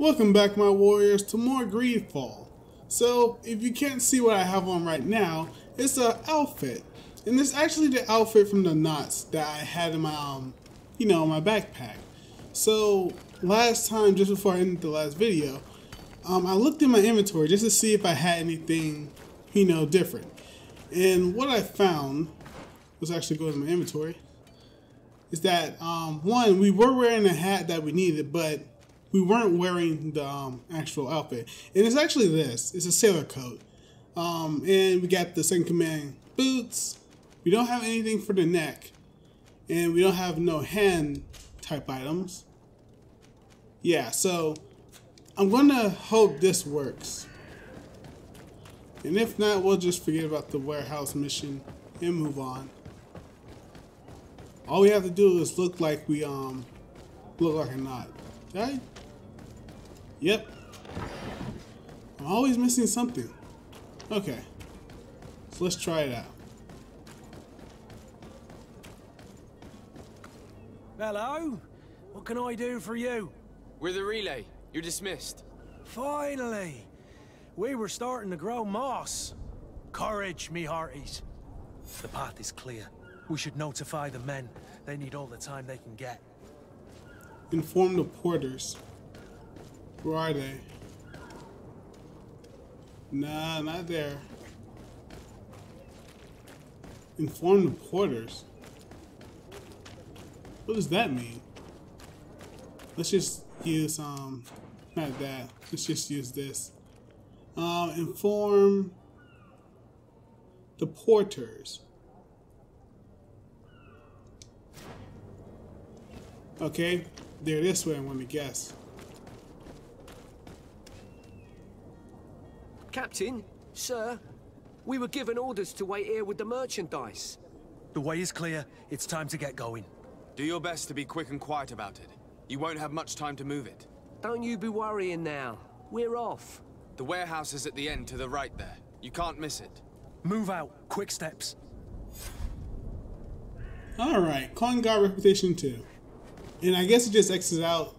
Welcome back, my warriors, to more GreedFall. So, if you can't see what I have on right now, it's an outfit. And it's actually the outfit from the Nauts that I had in my, my backpack. So, last time, just before I ended the last video, I looked in my inventory just to see if I had anything, different. And what I found, let's actually go to my inventory, is that, one, we were wearing a hat that we needed, but we weren't wearing the actual outfit. And it's actually this. It's a sailor coat. And we got the second command boots. We don't have anything for the neck. And we don't have no hand type items. Yeah, so I'm going to hope this works. And if not, we'll just forget about the warehouse mission and move on. All we have to do is look like we look like a knot. Right? Yep. I'm always missing something. Okay. So let's try it out. Hello? What can I do for you? We're the relay. You're dismissed. Finally! We were starting to grow moss. Courage, me hearties. The path is clear. We should notify the men. They need all the time they can get. Inform the porters. Where are they? Nah, not there. Inform the porters. What does that mean? Let's just use not that. Let's just use this. Inform the porters. Okay, they're this way, I'm gonna guess. Captain, sir, we were given orders to wait here with the merchandise. The way is clear. It's time to get going. Do your best to be quick and quiet about it. You won't have much time to move it. Don't you be worrying now. We're off. The warehouse is at the end to the right there. You can't miss it. Move out. Quick steps. Alright, calling guard reputation 2. And I guess it just X's out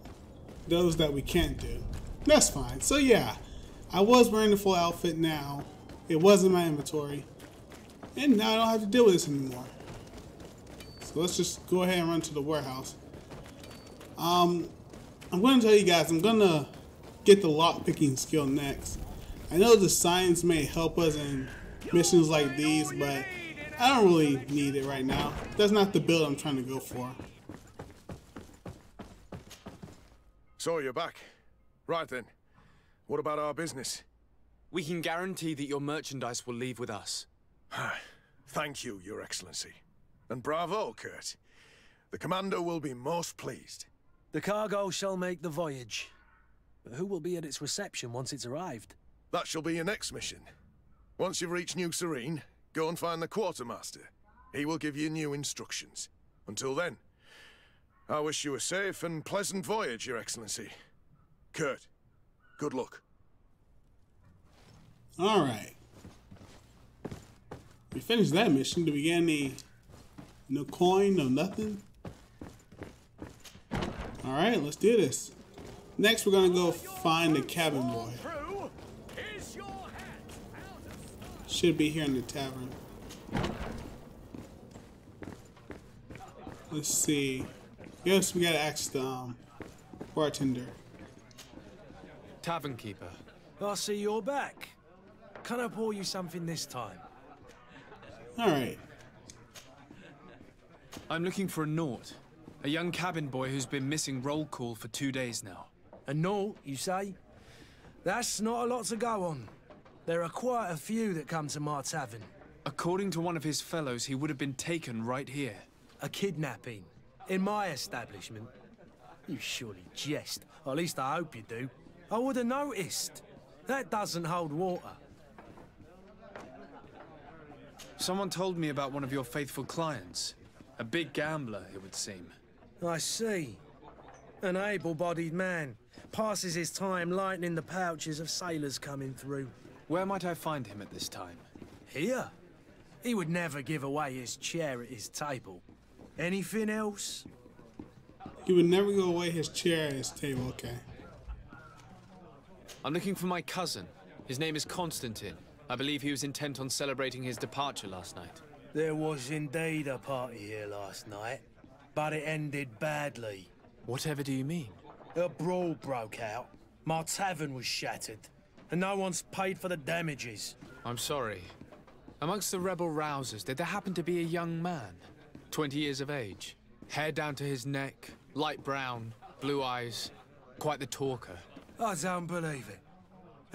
those that we can't do. That's fine. So yeah, I was wearing the full outfit now. It was in my inventory. And now I don't have to deal with this anymore. So let's just go ahead and run to the warehouse. I'm going to tell you guys, I'm going to get the lockpicking skill next. I know the science may help us in missions like these, but I don't really need it right now. That's not the build I'm trying to go for. So you're back. Right then. What about our business? We can guarantee that your merchandise will leave with us. Thank you, Your Excellency. And bravo, Kurt. The Commander will be most pleased. The cargo shall make the voyage. But who will be at its reception once it's arrived? That shall be your next mission. Once you've reached New Serene, go and find the Quartermaster. He will give you new instructions. Until then, I wish you a safe and pleasant voyage, Your Excellency. Kurt, good luck. Alright. We finished that mission. Did we get any... no coin, no nothing? Alright, let's do this. Next, we're gonna go find the cabin boy. Should be here in the tavern. Let's see. Yes, we gotta ask the bartender. Tavern keeper. I see you're back. Can I pour you something this time? Alright. I'm looking for a Naut. A young cabin boy who's been missing roll call for 2 days now. A Naut, you say? That's not a lot to go on. There are quite a few that come to my tavern. According to one of his fellows, he would have been taken right here. A kidnapping? In my establishment? You surely jest. Or at least I hope you do. I would have noticed. That doesn't hold water. Someone told me about one of your faithful clients. A big gambler, it would seem. I see. An able-bodied man. Passes his time lightening the pouches of sailors coming through. Where might I find him at this time? Here? He would never give away his chair at his table. Anything else? He would never go away his chair at his table, okay. I'm looking for my cousin. His name is Constatin. I believe he was intent on celebrating his departure last night. There was indeed a party here last night, but it ended badly. Whatever do you mean? A brawl broke out. My tavern was shattered, and no one's paid for the damages. I'm sorry. Amongst the rebel rousers, did there happen to be a young man? 20 years of age. Hair down to his neck, light brown, blue eyes. Quite the talker. I don't believe it.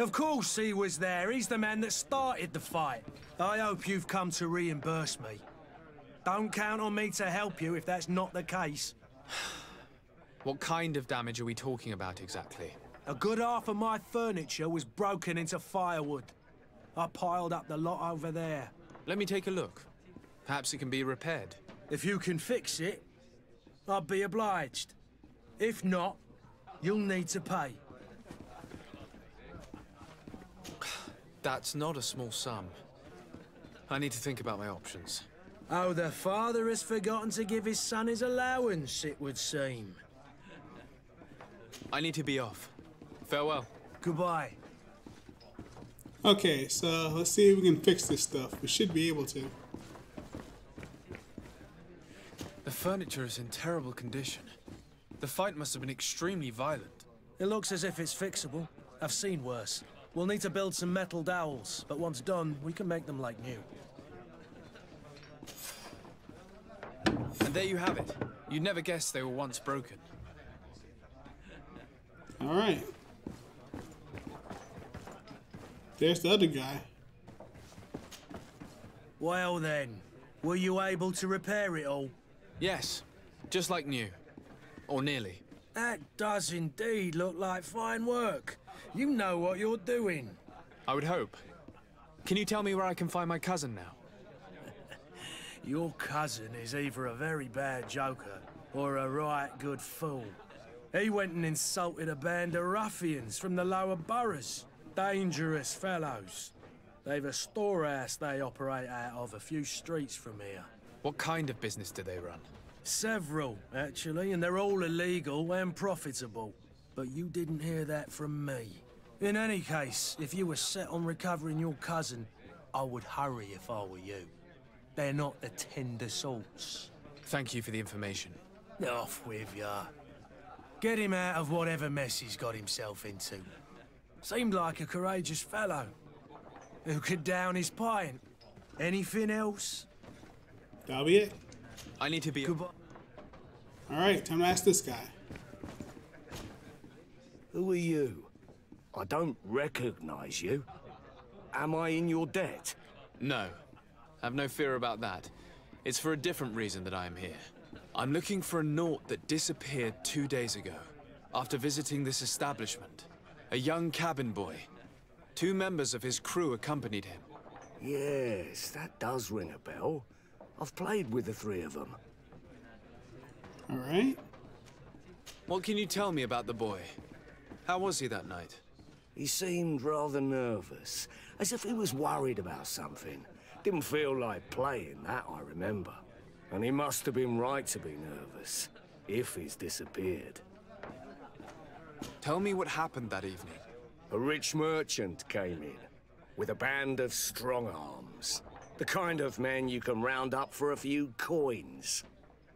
Of course he was there. He's the man that started the fight. I hope you've come to reimburse me. Don't count on me to help you if that's not the case. What kind of damage are we talking about exactly? A good half of my furniture was broken into firewood. I piled up the lot over there. Let me take a look. Perhaps it can be repaired. If you can fix it, I'll be obliged. If not, you'll need to pay. That's not a small sum. I need to think about my options. Oh, the father has forgotten to give his son his allowance, it would seem. I need to be off. Farewell. Goodbye. Okay, so let's see if we can fix this stuff. We should be able to. The furniture is in terrible condition. The fight must have been extremely violent. It looks as if it's fixable. I've seen worse. We'll need to build some metal dowels, but once done, we can make them like new. And there you have it. You'd never guess they were once broken. All right. There's the other guy. Well then, were you able to repair it all? Yes, just like new. Or nearly. That does indeed look like fine work. You know what you're doing. I would hope. Can you tell me where I can find my cousin now? Your cousin is either a very bad joker or a right good fool. He went and insulted a band of ruffians from the lower boroughs. Dangerous fellows. They've a storehouse they operate out of a few streets from here. What kind of business do they run? Several, actually, and they're all illegal and profitable. But you didn't hear that from me. In any case, if you were set on recovering your cousin, I would hurry if I were you. They're not the tender sorts. Thank you for the information. Off with ya. Get him out of whatever mess he's got himself into. Seemed like a courageous fellow. Who could down his pint. Anything else? That'll be it. I need to be... Goodbye. All right, time to ask this guy. Who are you? I don't recognize you. Am I in your debt? No. Have no fear about that. It's for a different reason that I am here. I'm looking for a Naut that disappeared 2 days ago, after visiting this establishment. A young cabin boy. 2 members of his crew accompanied him. Yes, that does ring a bell. I've played with the 3 of them. All right. What can you tell me about the boy? How was he that night? He seemed rather nervous, as if he was worried about something. Didn't feel like playing, that I remember. And he must have been right to be nervous, if he's disappeared. Tell me what happened that evening. A rich merchant came in, with a band of strong arms. The kind of men you can round up for a few coins,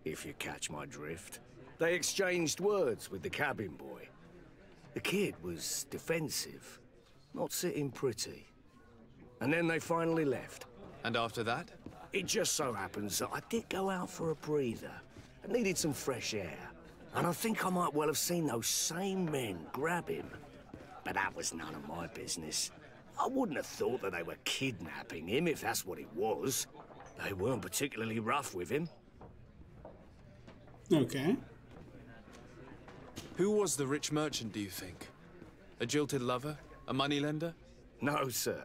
if you catch my drift. They exchanged words with the cabin boy. The kid was defensive, not sitting pretty. And then they finally left. And after that? It just so happens that I did go out for a breather. I needed some fresh air. And I think I might well have seen those same men grab him. But that was none of my business. I wouldn't have thought that they were kidnapping him, if that's what it was. They weren't particularly rough with him. Okay. Who was the rich merchant, do you think? A jilted lover? A moneylender? No, sir.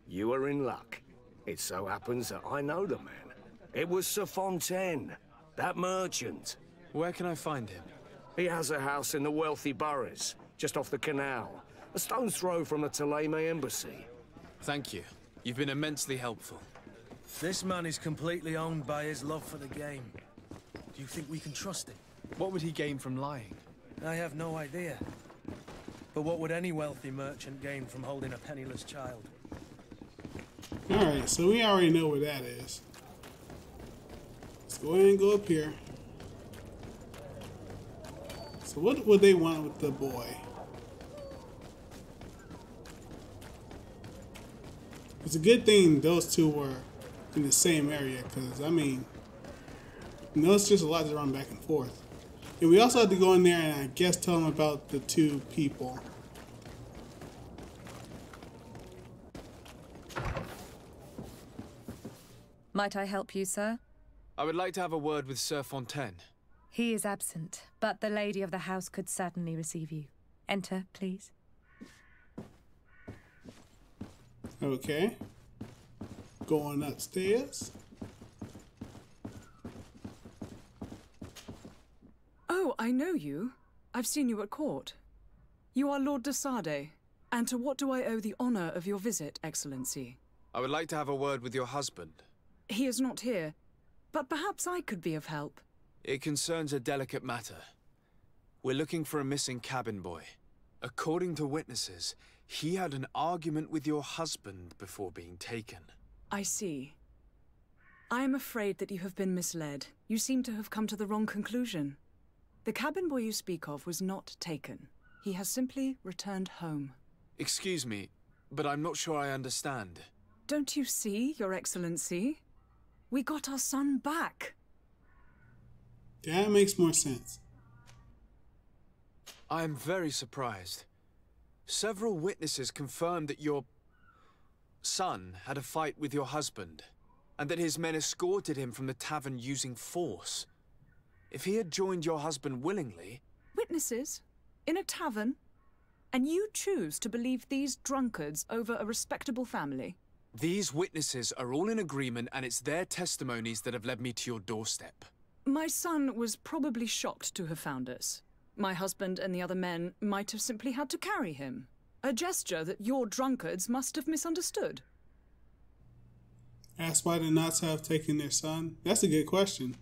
You are in luck. It so happens that I know the man. It was Sir Fontaine, that merchant. Where can I find him? He has a house in the wealthy boroughs, just off the canal. A stone's throw from the Theleme embassy. Thank you. You've been immensely helpful. This man is completely owned by his love for the game. Do you think we can trust him? What would he gain from lying? I have no idea. But what would any wealthy merchant gain from holding a penniless child? Alright, so we already know where that is. Let's go ahead and go up here. So what would they want with the boy? It's a good thing those two were in the same area, because, I mean, you know, it's just a lot to run back and forth. And we also have to go in there and I guess tell them about the two people. Might I help you, sir? I would like to have a word with Sir Fontaine. He is absent, but the lady of the house could certainly receive you. Enter, please. Okay. Going upstairs. Oh, I know you. I've seen you at court. You are Lord de Sade. And to what do I owe the honor of your visit, Excellency? I would like to have a word with your husband. He is not here, but perhaps I could be of help. It concerns a delicate matter. We're looking for a missing cabin boy. According to witnesses, he had an argument with your husband before being taken. I see. I am afraid that you have been misled. You seem to have come to the wrong conclusion. The cabin boy you speak of was not taken. He has simply returned home. Excuse me, but I'm not sure I understand. Don't you see, Your Excellency? We got our son back. That makes more sense. I am very surprised. Several witnesses confirmed that your son had a fight with your husband, and that his men escorted him from the tavern using force. If he had joined your husband willingly... Witnesses? In a tavern? And you choose to believe these drunkards over a respectable family? These witnesses are all in agreement, and it's their testimonies that have led me to your doorstep. My son was probably shocked to have found us. My husband and the other men might have simply had to carry him. A gesture that your drunkards must have misunderstood. Ask why the Nauts have taken their son? That's a good question.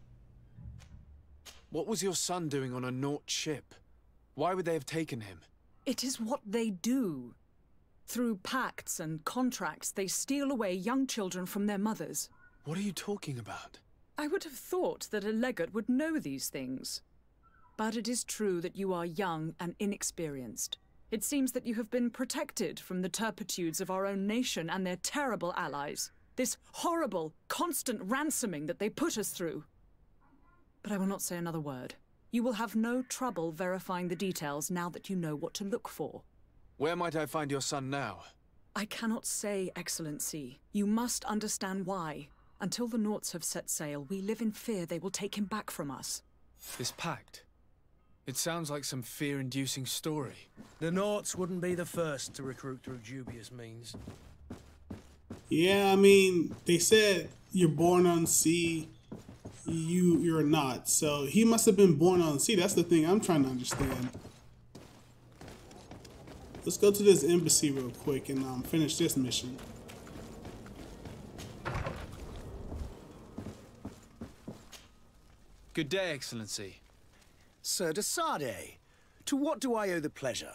What was your son doing on a Naut ship? Why would they have taken him? It is what they do. Through pacts and contracts, they steal away young children from their mothers. What are you talking about? I would have thought that a legate would know these things. But it is true that you are young and inexperienced. It seems that you have been protected from the turpitudes of our own nation and their terrible allies. This horrible, constant ransoming that they put us through. But I will not say another word. You will have no trouble verifying the details now that you know what to look for. Where might I find your son now? I cannot say, Excellency. You must understand why. Until the Nauts have set sail, we live in fear they will take him back from us. This pact? It sounds like some fear-inducing story. The Nauts wouldn't be the first to recruit through dubious means. Yeah, I mean, they said you're born on sea, you're not. So he must have been born on sea. That's the thing I'm trying to understand. Let's go to this embassy real quick and finish this mission. Good day, Excellency. Sir de Sade, to what do I owe the pleasure?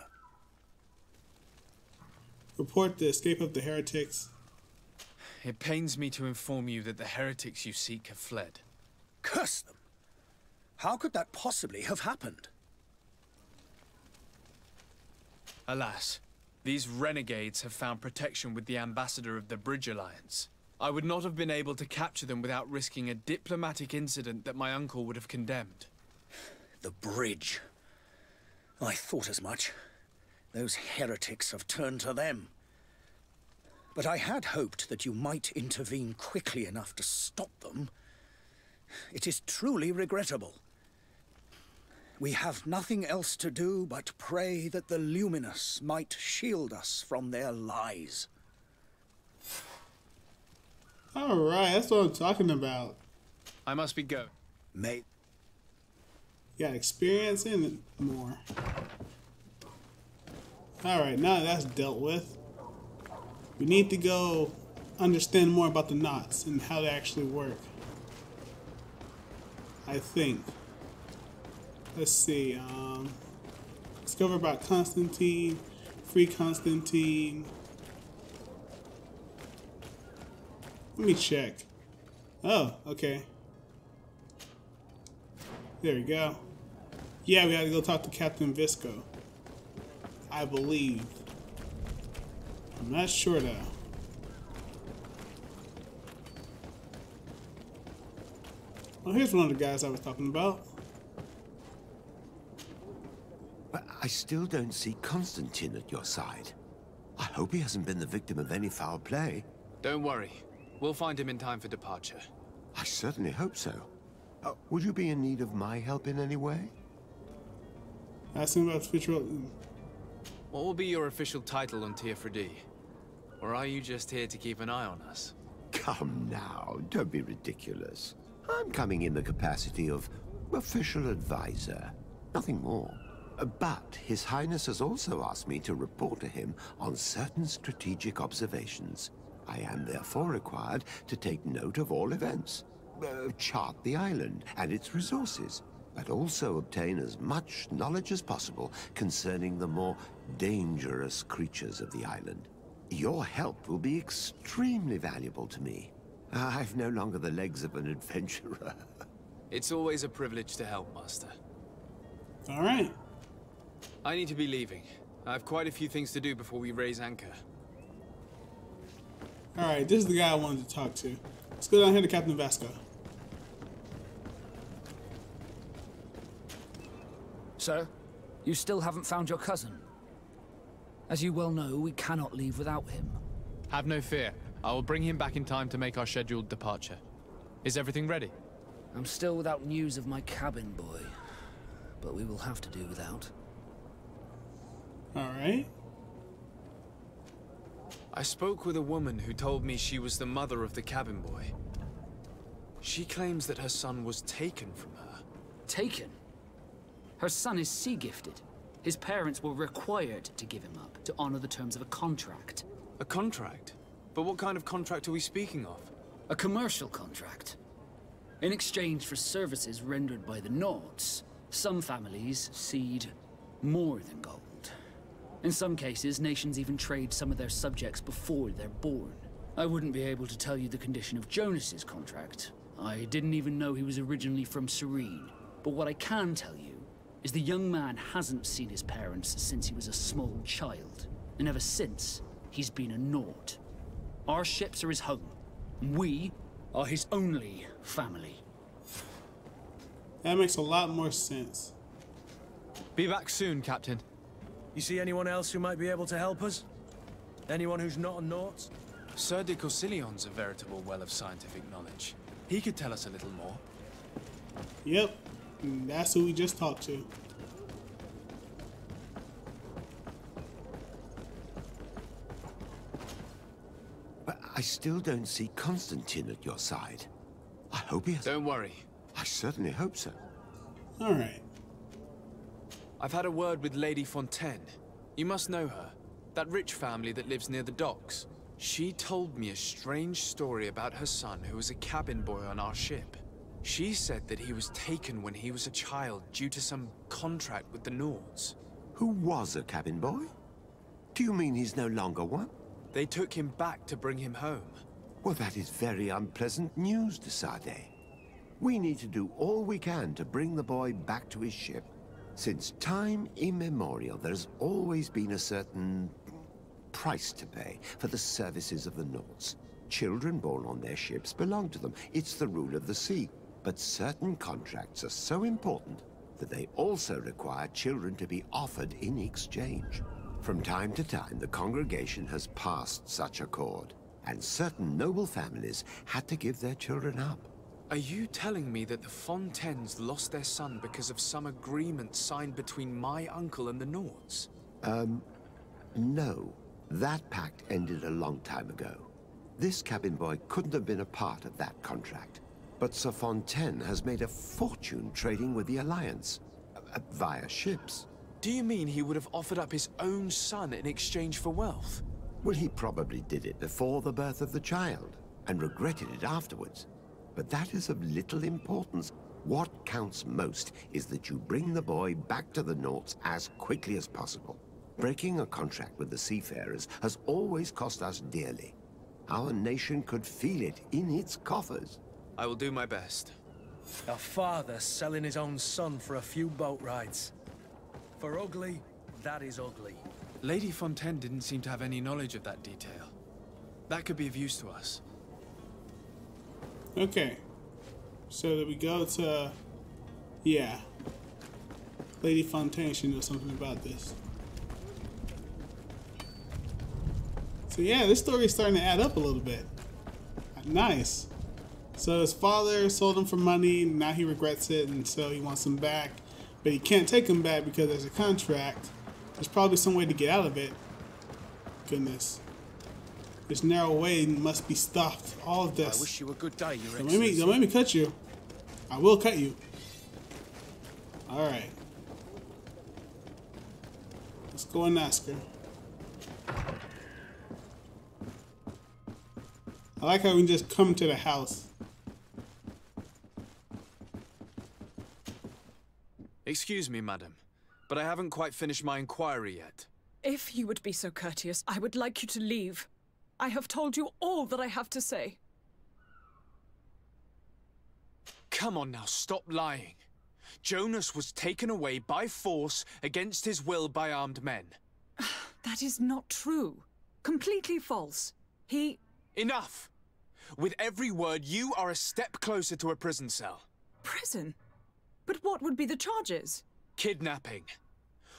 Report the escape of the heretics. It pains me to inform you that the heretics you seek have fled. Curse them! How could that possibly have happened? Alas, these renegades have found protection with the ambassador of the Bridge Alliance. I would not have been able to capture them without risking a diplomatic incident that my uncle would have condemned. The bridge. I thought as much. Those heretics have turned to them. But I had hoped that you might intervene quickly enough to stop them. It is truly regrettable. We have nothing else to do but pray that the Luminous might shield us from their lies. Alright, that's what I'm talking about. I must be going. May... Got experience in it more. Alright, now that's dealt with. We need to go understand more about the Nauts and how they actually work. I think. Let's see, Discover about Constantine. Free Constantine. Let me check. Oh, okay. There we go. Yeah, we gotta go talk to Captain Visco. I believe. I'm not sure though. Well, here's one of the guys I was talking about. But I still don't see Constantine at your side. I hope he hasn't been the victim of any foul play. Don't worry. We'll find him in time for departure. I certainly hope so. Would you be in need of my help in any way? Ask him about the future. What will be your official title on Teer Fradee? Or are you just here to keep an eye on us? Come now, don't be ridiculous. I'm coming in the capacity of official advisor, nothing more. But His Highness has also asked me to report to him on certain strategic observations. I am therefore required to take note of all events, chart the island and its resources, but also obtain as much knowledge as possible concerning the more dangerous creatures of the island. Your help will be extremely valuable to me. I've no longer the legs of an adventurer. It's always a privilege to help, Master. All right. I need to be leaving. I have quite a few things to do before we raise anchor. All right, this is the guy I wanted to talk to. Let's go down here to Captain Vasco. Sir, you still haven't found your cousin. As you well know, we cannot leave without him. Have no fear. I will bring him back in time to make our scheduled departure. Is everything ready? I'm still without news of my cabin boy, but we will have to do without. All right. I spoke with a woman who told me she was the mother of the cabin boy. She claims that her son was taken from her. Taken? Her son is sea-gifted. His parents were required to give him up to honor the terms of a contract. A contract? But what kind of contract are we speaking of? A commercial contract. In exchange for services rendered by the Nauts, some families cede more than gold. In some cases, nations even trade some of their subjects before they're born. I wouldn't be able to tell you the condition of Jonas's contract. I didn't even know he was originally from Serene. But what I can tell you is the young man hasn't seen his parents since he was a small child. And ever since, he's been a Naut. Our ships are his home. We are his only family. That makes a lot more sense. Be back soon, Captain. You see anyone else who might be able to help us? Anyone who's not a Naut? Sir de Corsillion's a veritable well of scientific knowledge. He could tell us a little more. Yep, that's who we just talked to. But I still don't see Constantine at your side. I hope he has... Don't worry. I certainly hope so. All right. I've had a word with Lady Fontaine. You must know her. That rich family that lives near the docks. She told me a strange story about her son who was a cabin boy on our ship. She said that he was taken when he was a child due to some contract with the Nauts. Who was a cabin boy? Do you mean he's no longer one? They took him back to bring him home. Well, that is very unpleasant news, de Sade. We need to do all we can to bring the boy back to his ship. Since time immemorial, there's always been a certain price to pay for the services of the Nauts. Children born on their ships belong to them. It's the rule of the sea. But certain contracts are so important that they also require children to be offered in exchange. From time to time, the congregation has passed such accord, and certain noble families had to give their children up. Are you telling me that the Fontaines lost their son because of some agreement signed between my uncle and the Nauts? No. That pact ended a long time ago. This cabin boy couldn't have been a part of that contract. But Sir Fontaine has made a fortune trading with the Alliance, via ships. Do you mean he would have offered up his own son in exchange for wealth? Well, he probably did it before the birth of the child, and regretted it afterwards. But that is of little importance. What counts most is that you bring the boy back to the Nauts as quickly as possible. Breaking a contract with the seafarers has always cost us dearly. Our nation could feel it in its coffers. I will do my best. A father selling his own son for a few boat rides. For ugly, that is ugly. Lady Fontaine didn't seem to have any knowledge of that detail. That could be of use to us. Okay. So that we go to... Yeah. Lady Fontaine should know something about this. So yeah, this story is starting to add up a little bit. Nice. So his father sold him for money, now he regrets it, and so he wants him back. But he can't take him back because there's a contract. There's probably some way to get out of it. Goodness. This narrow way must be stopped. All of this. I wish you a good day, Your Don't Excellency. make me cut you. I will cut you. Alright. Let's go and ask her. I like how we can just come to the house. Excuse me, madam, but I haven't quite finished my inquiry yet. If you would be so courteous, I would like you to leave. I have told you all that I have to say. Come on now, stop lying. Jonas was taken away by force against his will by armed men. That is not true. Completely false. He... Enough! With every word, you are a step closer to a prison cell. Prison? But what would be the charges? Kidnapping.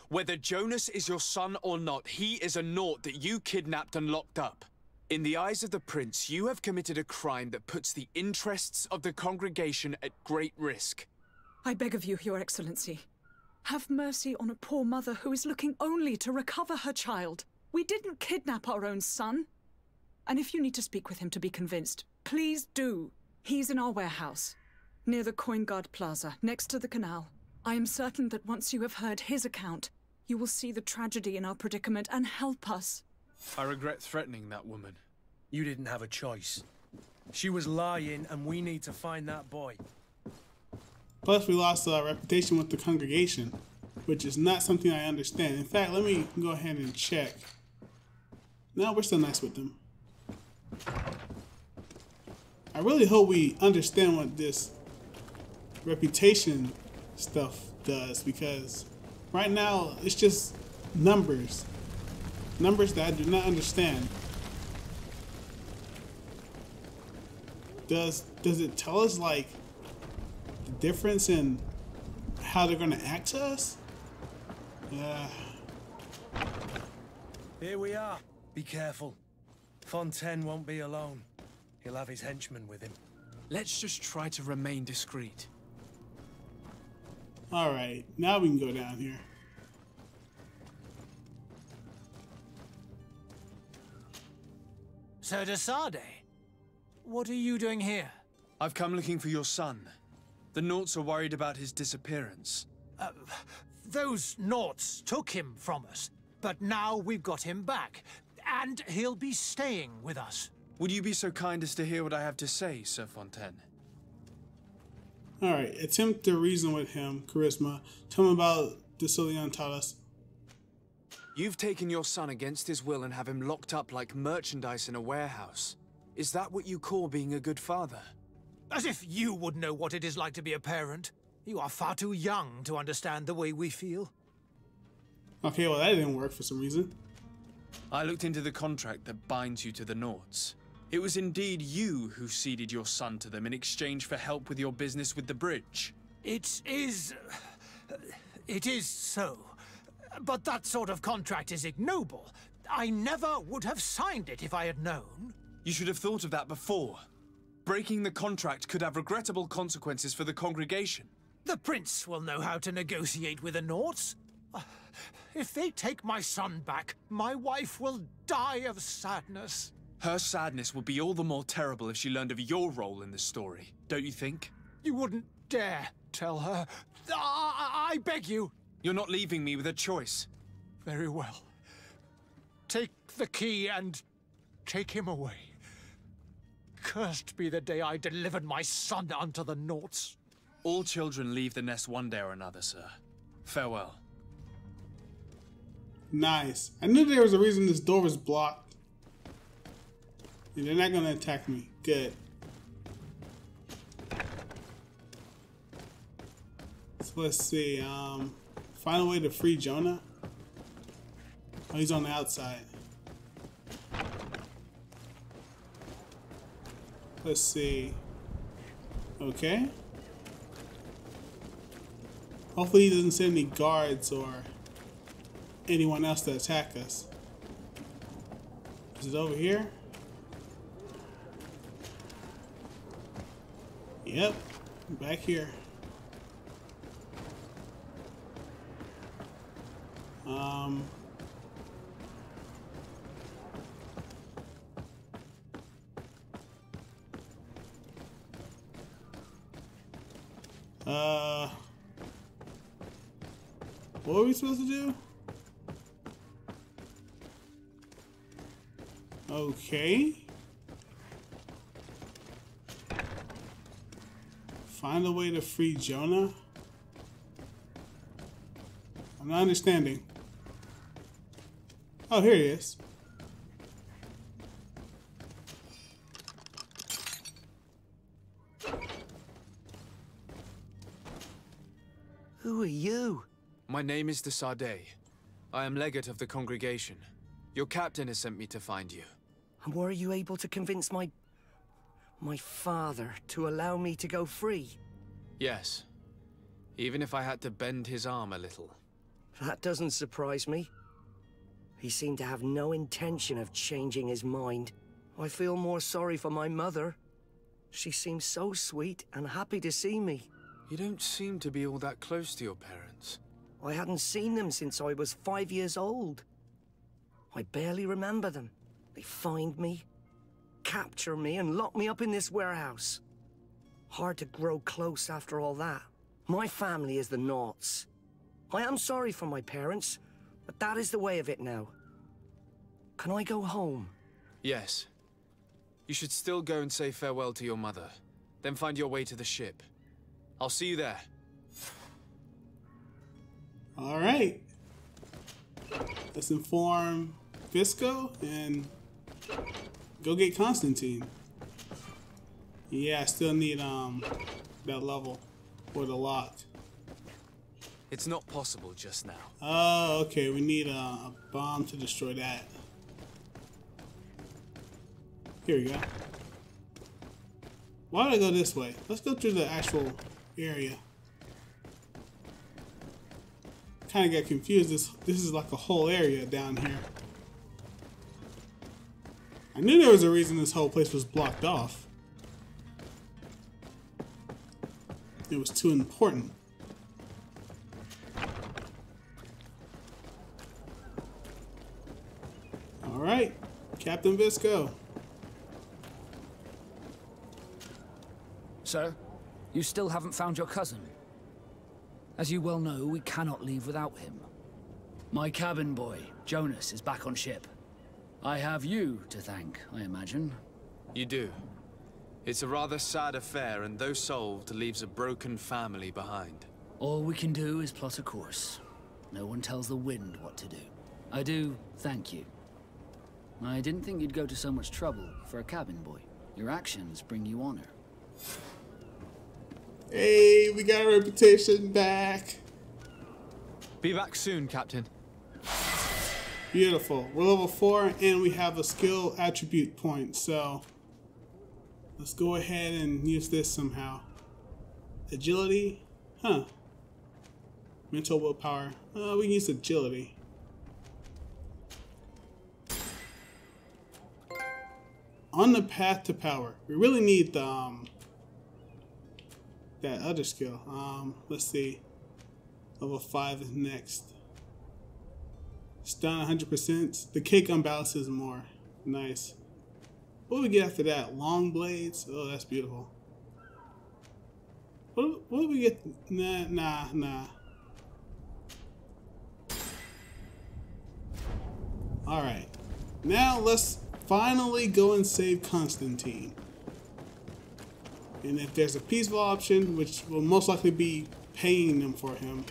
Whether Jonas is your son or not, he is a Naut that you kidnapped and locked up. In the eyes of the Prince, you have committed a crime that puts the interests of the congregation at great risk. I beg of you, Your Excellency. Have mercy on a poor mother who is looking only to recover her child. We didn't kidnap our own son. And if you need to speak with him to be convinced, please do. He's in our warehouse, near the Coin Guard Plaza, next to the canal. I am certain that once you have heard his account, you will see the tragedy in our predicament and help us. I regret threatening that woman. You didn't have a choice. She was lying, and we need to find that boy. Plus, we lost our reputation with the congregation, which is not something I understand. In fact, let me go ahead and check. No, we're still nice with them. I really hope we understand what this reputation stuff does, because right now it's just numbers. Numbers that I do not understand. Does it tell us, like, the difference in how they're gonna act to us? Here we are. Be careful. Fontaine won't be alone. He'll have his henchmen with him. Let's just try to remain discreet. Alright, now we can go down here. Sir de Sade, what are you doing here? I've come looking for your son. The Nauts are worried about his disappearance. Those Nauts took him from us, but now we've got him back, and he'll be staying with us. Would you be so kind as to hear what I have to say, Sir Fontaine? Alright, attempt to reason with him, Charisma. Tell him about the Cillian taught us. You've taken your son against his will and have him locked up like merchandise in a warehouse. Is that what you call being a good father? As if you would know what it is like to be a parent. You are far too young to understand the way we feel. Okay, well that didn't work for some reason. I looked into the contract that binds you to the Nauts. It was indeed you who ceded your son to them in exchange for help with your business with the bridge. It is so. But that sort of contract is ignoble. I never would have signed it if I had known. You should have thought of that before. Breaking the contract could have regrettable consequences for the congregation. The Prince will know how to negotiate with the Nauts. If they take my son back, my wife will die of sadness. Her sadness would be all the more terrible if she learned of your role in the story, don't you think? You wouldn't dare tell her. I beg you. You're not leaving me with a choice. Very well. Take the key and take him away. Cursed be the day I delivered my son unto the Nauts. All children leave the nest one day or another, sir. Farewell. Nice. I knew there was a reason this door was blocked. And they're not gonna attack me. Good. So let's see. Find a way to free Jonah. Oh, he's on the outside. Let's see. Okay. Hopefully he doesn't send any guards or anyone else to attack us. Is it over here? Yep. Back here. What are we supposed to do? Okay. Find a way to free Jonah? I'm not understanding. Oh, here he is. Who are you? My name is Teer Fradee. I am legate of the congregation. Your captain has sent me to find you. And were you able to convince my father to allow me to go free? Yes. Even if I had to bend his arm a little. That doesn't surprise me. He seemed to have no intention of changing his mind. I feel more sorry for my mother. She seems so sweet and happy to see me. You don't seem to be all that close to your parents. I hadn't seen them since I was 5 years old. I barely remember them. They find me, capture me, and lock me up in this warehouse. Hard to grow close after all that. My family is the Nauts. I am sorry for my parents, but that is the way of it now. Can I go home? Yes. You should still go and say farewell to your mother. Then find your way to the ship. I'll see you there. All right. Let's inform Visco and go get Constantine. Yeah, I still need that level for the lock. It's not possible just now. Oh, okay. We need a bomb to destroy that. Here we go. Why did I go this way? Let's go through the actual area. Kind of got confused. This is like a whole area down here. I knew there was a reason this whole place was blocked off. It was too important. All right, Captain Visco. Sir, you still haven't found your cousin. As you well know, we cannot leave without him. My cabin boy, Jonas, is back on ship. I have you to thank, I imagine. You do. It's a rather sad affair, and though solved, leaves a broken family behind. All we can do is plot a course. No one tells the wind what to do. I do thank you. I didn't think you'd go to so much trouble for a cabin boy. Your actions bring you honor. Hey, we got our reputation back. Be back soon, Captain. Beautiful. We're level 4 and we have a skill attribute point, so let's go ahead and use this somehow. Agility? Huh. Mental willpower. We can use agility. On the path to power. We really need the that other skill. Let's see. Level 5 is next. Stun 100%. The cake unbalances more. Nice. What do we get after that? Long blades? Oh, that's beautiful. What do we get? Nah. Alright. Now let's finally go and save Constantine. And if there's a peaceful option, which will most likely be paying them for him,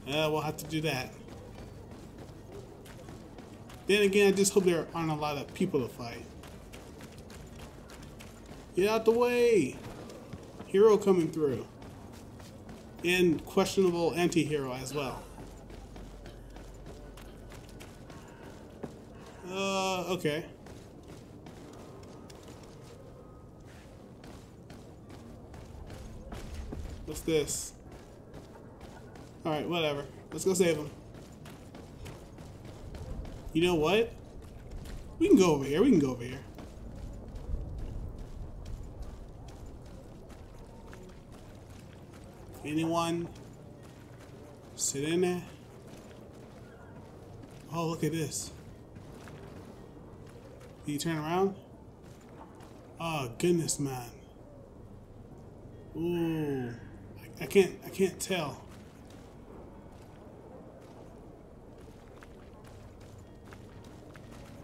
we'll have to do that. Then again, I just hope there aren't a lot of people to fight. Get out the way! Hero coming through. And questionable anti-hero as well. Okay. What's this? Alright, whatever. Let's go save him. You know what? We can go over here. We can go over here. Anyone? Sit in there. Oh, look at this. Can you turn around? Oh, goodness, man. Ooh. I can't tell.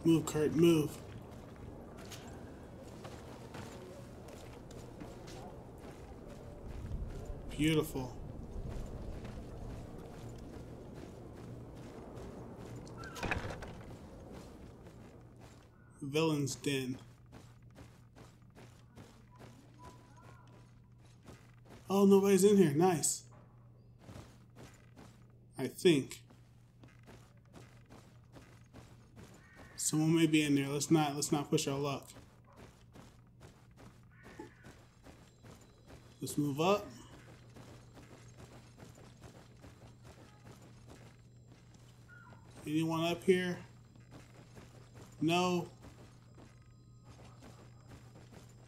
Move, Kurt, move. Beautiful. Villain's Den. Oh, nobody's in here. Nice. I think. Someone may be in there. Let's not push our luck. Let's move up. Anyone up here? No.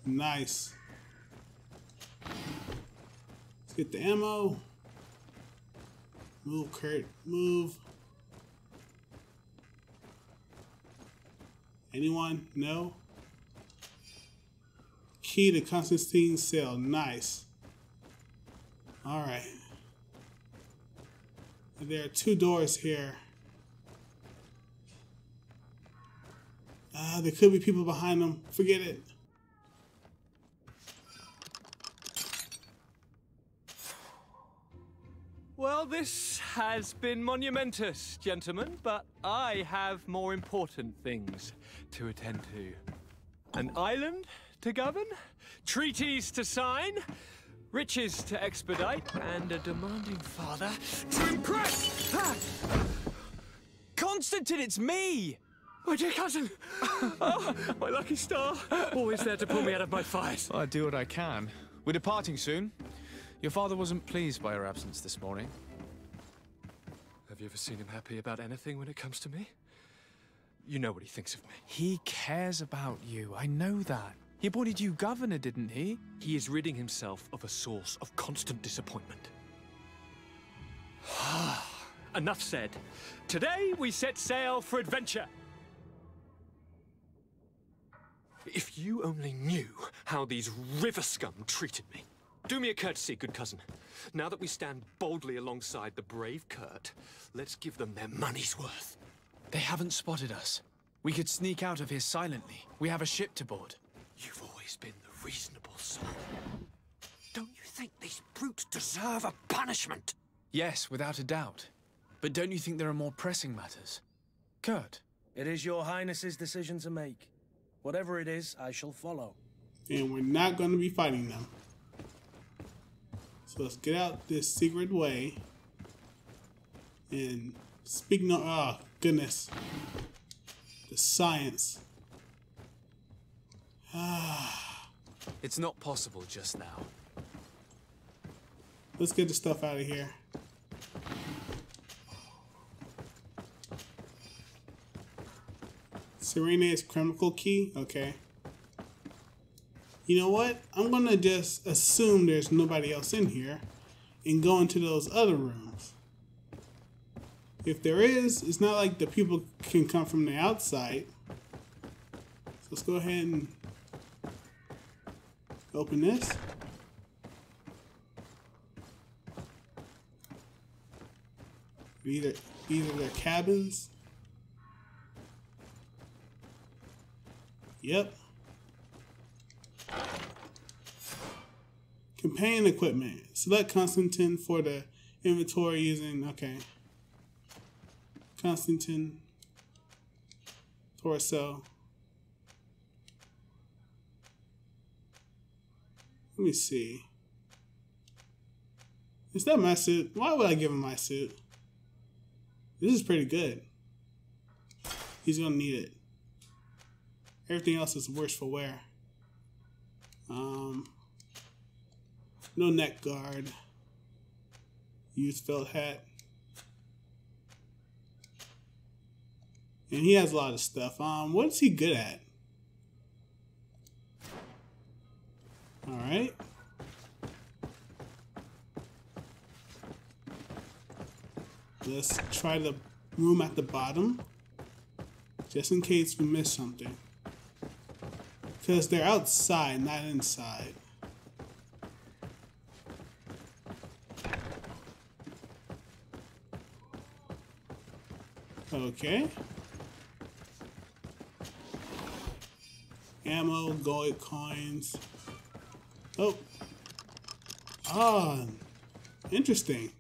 Nice. Let's get the ammo. Move, Kurt. Move. Anyone? No? Key to Constantine's cell. Nice. Alright. There are 2 doors here. There could be people behind them. Forget it. Well, this has been monumentous, gentlemen, but I have more important things to attend to. An island to govern, treaties to sign, riches to expedite, and a demanding father to impress! Ah! Constantine, it's me! My dear cousin! Oh, my lucky star! Always there to pull me out of my fight. Well, I do what I can. We're departing soon. Your father wasn't pleased by your absence this morning. Have you ever seen him happy about anything when it comes to me? You know what he thinks of me. He cares about you, I know that. He appointed you governor, didn't he? He is ridding himself of a source of constant disappointment. Enough said. Today we set sail for adventure. If you only knew how these river scum treated me. Do me a courtesy, good cousin. Now that we stand boldly alongside the brave Kurt, let's give them their money's worth. They haven't spotted us. We could sneak out of here silently. We have a ship to board. You've always been the reasonable son. Don't you think these brutes deserve a punishment? Yes, without a doubt. But don't you think there are more pressing matters? Kurt? It is your highness's decision to make. Whatever it is, I shall follow. And we're not going to be fighting them. So let's get out this secret way. And speaking of, oh goodness, the science. It's not possible just now. Let's get the stuff out of here. Serena's chemical key? Okay. You know what? I'm gonna just assume there's nobody else in here and go into those other rooms. If there is, it's not like the people can come from the outside. So let's go ahead and open this. Either their cabins. Yep. Companion equipment. Select Constatin for the inventory using, okay. Constatin. Torso. Let me see. Is that my suit? Why would I give him my suit? This is pretty good. He's gonna need it. Everything else is worse for wear. No neck guard. Use felt hat. And he has a lot of stuff. What is he good at? Alright. Let's try the room at the bottom. Just in case we miss something. Because they're outside, not inside. Okay. Ammo, gold coins. Oh. Ah. Interesting.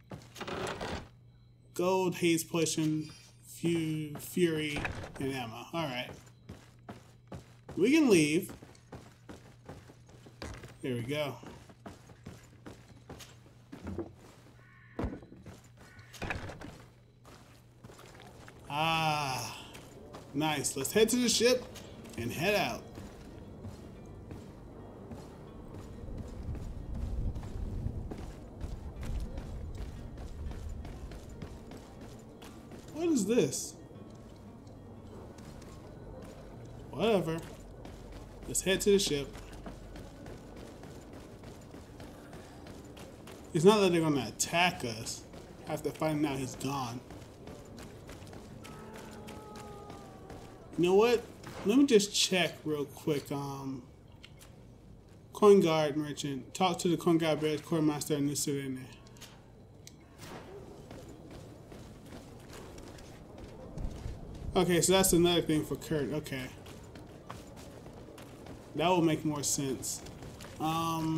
Gold, haze potion, fury, and ammo. Alright. We can leave. There we go. Ah. Nice. Let's head to the ship and head out. What is this? Whatever. Let's head to the ship. It's not that they're gonna attack us after finding out he's gone. You know what? Let me just check real quick. Coin guard merchant. Talk to the coin guard bears, quartermaster, and new surrender. Okay, so that's another thing for Kurt. Okay. That will make more sense. Let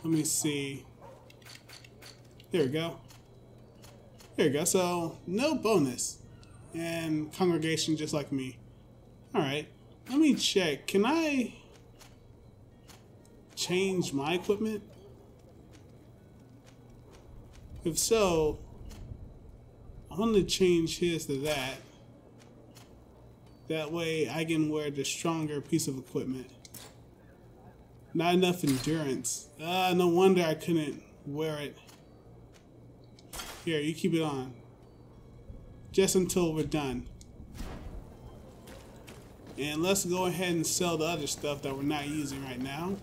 me see. There we go. There we go. So, no bonus. And congregation just like me. Alright. Let me check. Can I change my equipment? If so, I want to change his to that. That way I can wear the stronger piece of equipment. Not enough endurance. No wonder I couldn't wear it. Here, you keep it on. Just until we're done. And let's go ahead and sell the other stuff that we're not using right now.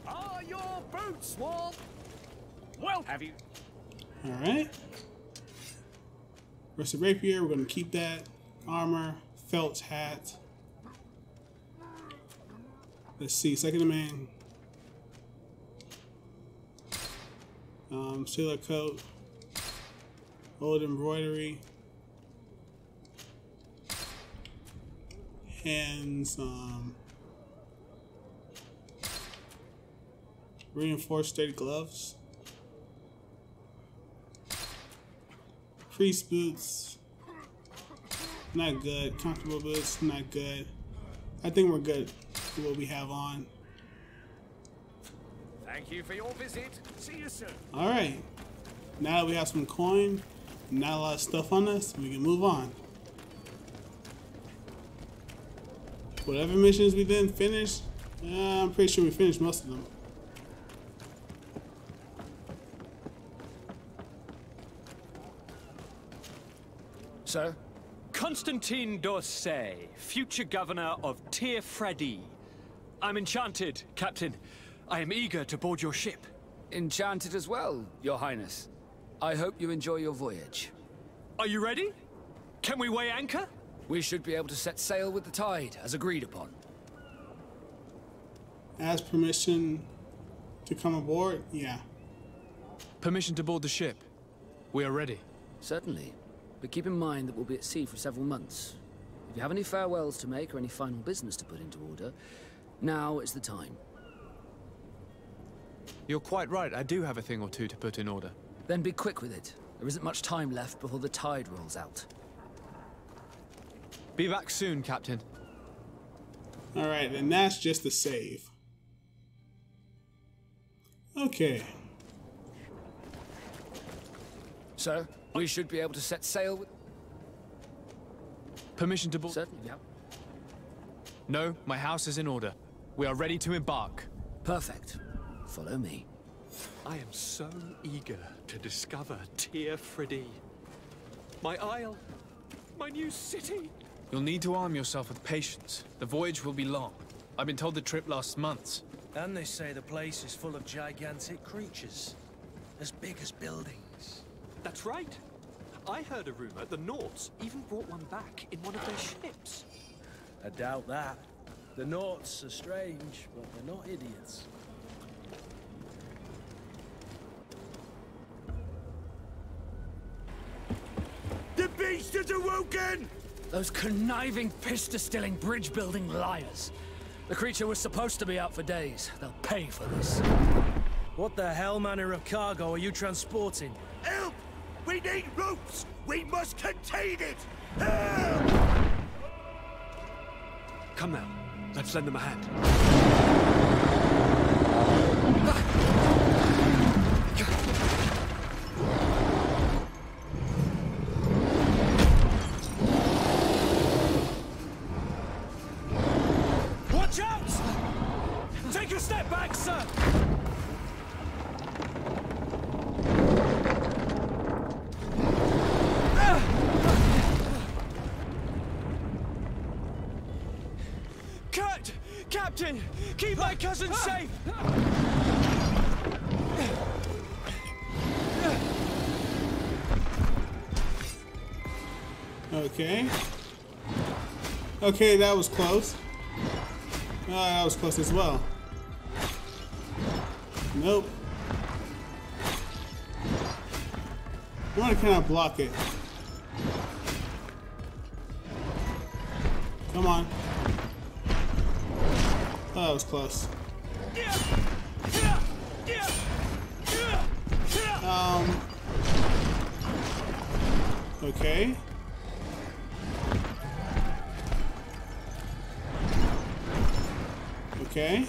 Are your boots warm? Well, have you? Alright. Rusted rapier, we're going to keep that. Armor, felt hat. Let's see, second command. Sailor coat. Old embroidery. Hands, reinforced sturdy gloves. Priest boots. Not good. Comfortable boots, not good. I think we're good with what we have on. Thank you for your visit. See you soon. Alright. Now that we have some coin, not a lot of stuff on us, we can move on. Whatever missions we didn't finish, I'm pretty sure we finished most of them. Sir? Constantine d'Orsay, future governor of Teer Fradee. I'm enchanted, Captain. I am eager to board your ship. Enchanted as well, Your Highness. I hope you enjoy your voyage. Are you ready? Can we weigh anchor? We should be able to set sail with the tide, as agreed upon. Ask permission to come aboard? Yeah. Permission to board the ship. We are ready. Certainly. But keep in mind that we'll be at sea for several months. If you have any farewells to make or any final business to put into order, now is the time. You're quite right. I do have a thing or two to put in order. Then be quick with it. There isn't much time left before the tide rolls out. Be back soon, Captain. Alright, and that's just the save. Okay. Sir, we should be able to set sail with... Permission to board? Certainly, yeah. No, my house is in order. We are ready to embark. Perfect. Follow me. I am so eager to discover Teer Fradee. My isle, my new city. You'll need to arm yourself with patience. The voyage will be long. I've been told the trip lasts months. And they say the place is full of gigantic creatures, as big as buildings. That's right. I heard a rumor the Nauts even brought one back in one of their ships. I doubt that. The Nauts are strange, but they're not idiots. The beast has awoken! Those conniving, piss-distilling, bridge-building liars. The creature was supposed to be out for days. They'll pay for this. What the hell manner of cargo are you transporting? Help! We need ropes! We must contain it! Help! Come now, let's lend them a hand. Watch out! Take a step back, sir! Captain! Keep my cousin safe! Okay. Okay, that was close. That was close as well. Nope. I want to kind of block it. Come on. Oh, that was close. Okay. Okay.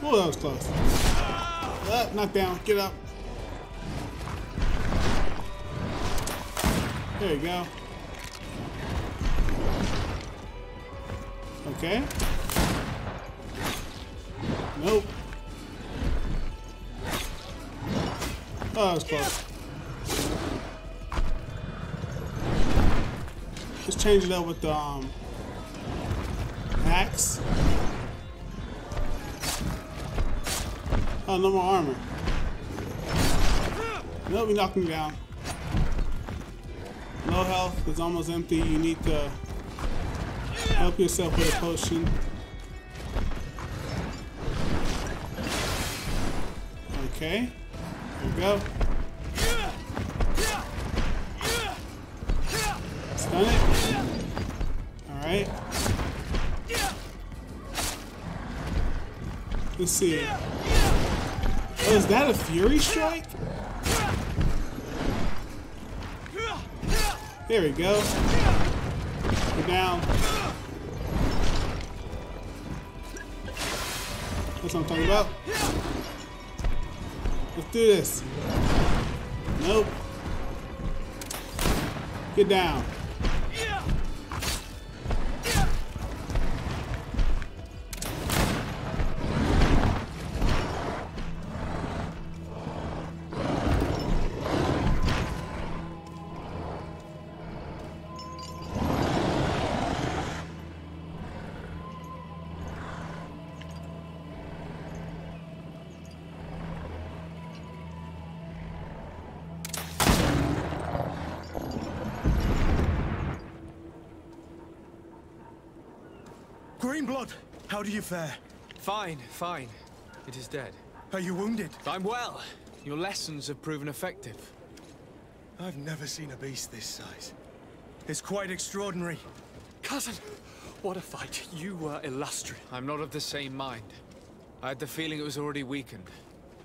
Oh, that was close. Knock down. Get up. There you go. Okay. Nope. Oh, that was close. Let's change it up with the axe. Oh, no more armor. Nope, we knocked him down. No health is almost empty. You need to help yourself with a potion. Okay. There we go. Stun it. Alright. Let's see. Oh, is that a Fury Strike? There we go. We're down. That's what I'm talking about. Let's do this. Nope. Get down. Greenblood, how do you fare? Fine, fine. It is dead. Are you wounded? I'm well. Your lessons have proven effective. I've never seen a beast this size. It's quite extraordinary. Cousin, what a fight. You were illustrious. I'm not of the same mind. I had the feeling it was already weakened.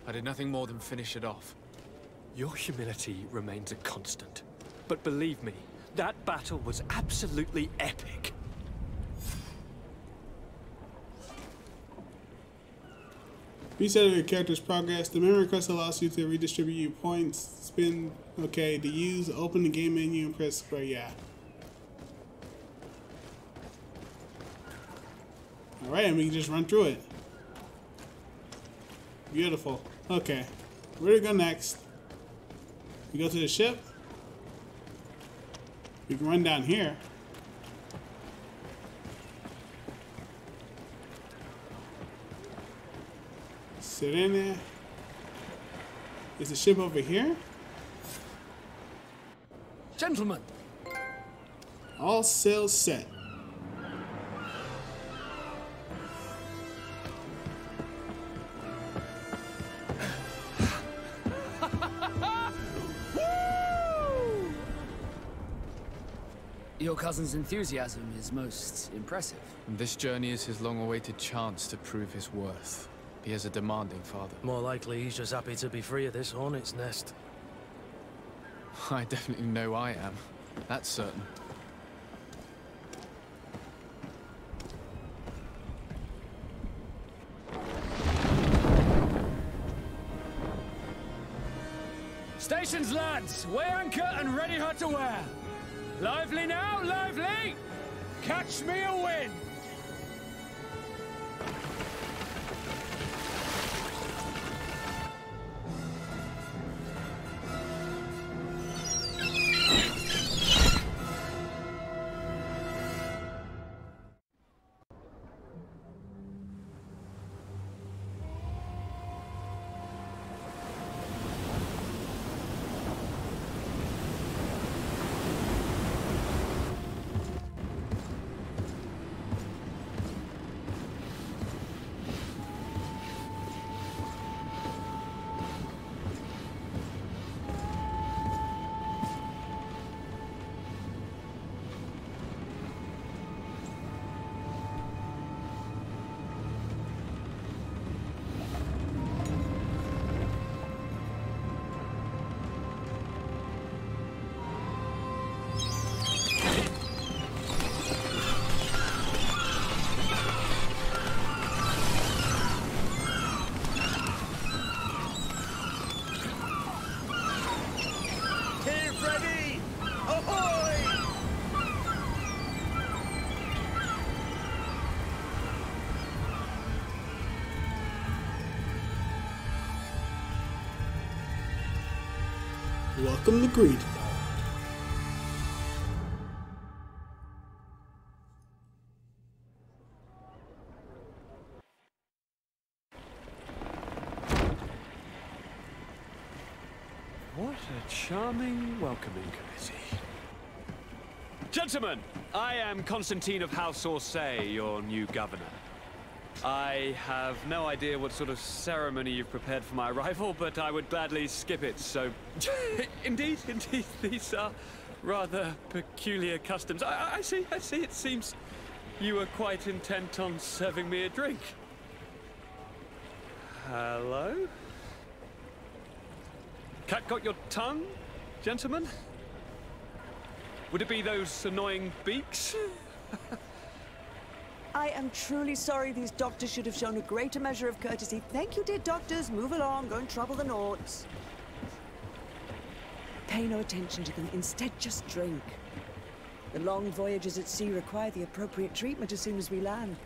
I did nothing more than finish it off. Your humility remains a constant. But believe me, that battle was absolutely epic. Reset your character's progress. The memory quest allows you to redistribute your points. Spin, okay, to use, open the game menu and press square, yeah. Alright, and we can just run through it. Beautiful. Okay, where do we go next? We go to the ship. We can run down here. Sit in there. Is the ship over here? Gentlemen! All sails set. Your cousin's enthusiasm is most impressive. This journey is his long-awaited chance to prove his worth. He has a demanding father. More likely he's just happy to be free of this hornet's nest. I definitely know I am. That's certain. Stations, lads! Weigh anchor and ready her to wear! Lively now, lively! Catch me a wind! Teer Fradee! Ahoy! Welcome to GreedFall. What a charming welcoming committee. Gentlemen, I am Constantine of House Orsay, your new governor. I have no idea what sort of ceremony you've prepared for my arrival, but I would gladly skip it, so... Indeed, these are rather peculiar customs. I see, it seems you were quite intent on serving me a drink. Hello? Cat got your tongue, gentlemen? Would it be those annoying beaks? I am truly sorry. These doctors should have shown a greater measure of courtesy. Thank you, dear doctors. Move along. Go and trouble the Nauts. Pay no attention to them. Instead, just drink. The long voyages at sea require the appropriate treatment as soon as we land.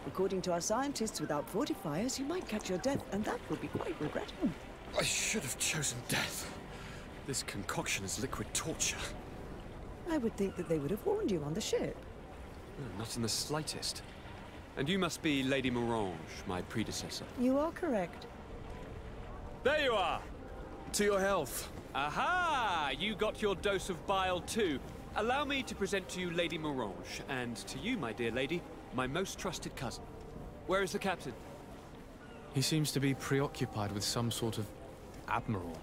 According to our scientists, without fortifiers, you might catch your death, and that would be quite regrettable. I should have chosen death. This concoction is liquid torture. I would think that they would have warned you on the ship. Not in the slightest. And you must be Lady Morange, my predecessor. You are correct. There you are! To your health. Aha! You got your dose of bile too. Allow me to present to you Lady Morange, and to you, my dear lady, my most trusted cousin. Where is the captain? He seems to be preoccupied with some sort of admiral.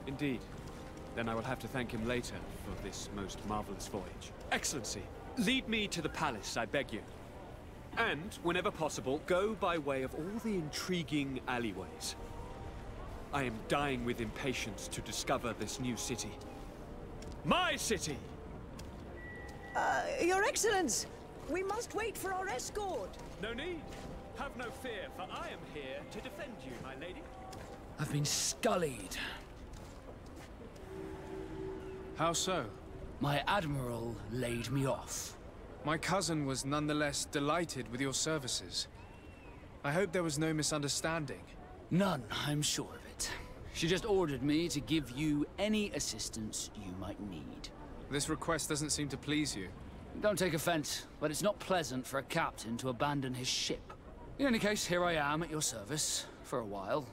Indeed. Then I will have to thank him later for this most marvelous voyage. Excellency, lead me to the palace, I beg you. And, whenever possible, go by way of all the intriguing alleyways. I am dying with impatience to discover this new city. My city! Your Excellence, we must wait for our escort. No need. Have no fear, for I am here to defend you, my lady. I've been scullied. How so? My admiral laid me off. My cousin was nonetheless delighted with your services. I hope there was no misunderstanding. None, I'm sure of it. She just ordered me to give you any assistance you might need. This request doesn't seem to please you. Don't take offense, but it's not pleasant for a captain to abandon his ship. In any case, here I am at your service, for a while.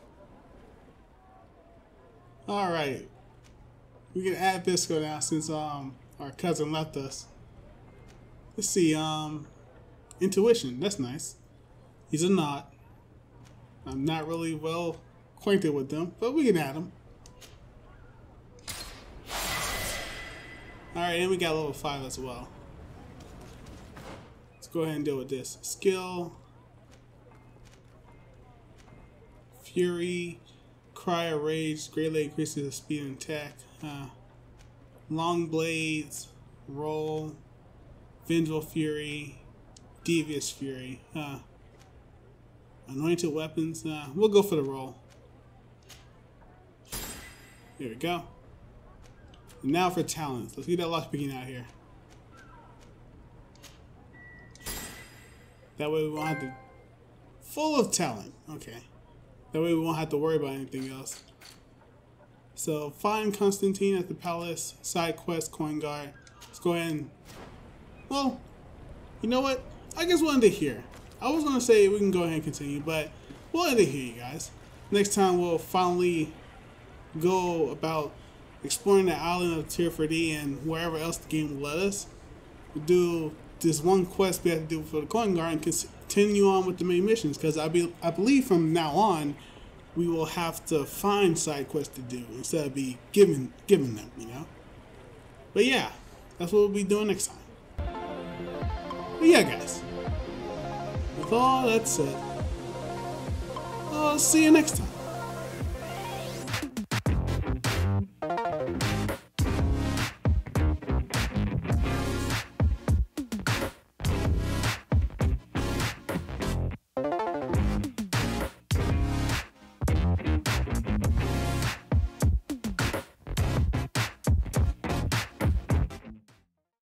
Alright. We can add Bisco now since our cousin left us. Let's see, intuition, that's nice. He's a knot. I'm not really well acquainted with them, but we can add him. Alright, and we got level 5 as well. Let's go ahead and deal with this. Skill, Fury, Cry of Rage, greatly increases the speed and attack. Long Blades, Roll, Vengeful Fury, Devious Fury. Anointed Weapons, we'll go for the roll. There we go. And now for talents. Let's get that lockpicking out here. That way we won't have to... Full of talent. Okay. That way we won't have to worry about anything else. So, find Constantine at the palace. Side quest, coin guard. Let's go ahead and... Well, you know what? I guess we'll end it here. I was going to say we can go ahead and continue, but we'll end it here, you guys. Next time we'll finally go about exploring the island of Teer Fradee and wherever else the game will let us. We'll do this one quest we have to do for the coin guard and continue on with the main missions, because I believe from now on we will have to find side quests to do instead of be given them, you know. But yeah, that's what we'll be doing next time. But yeah, guys, with all that said, I'll see you next time.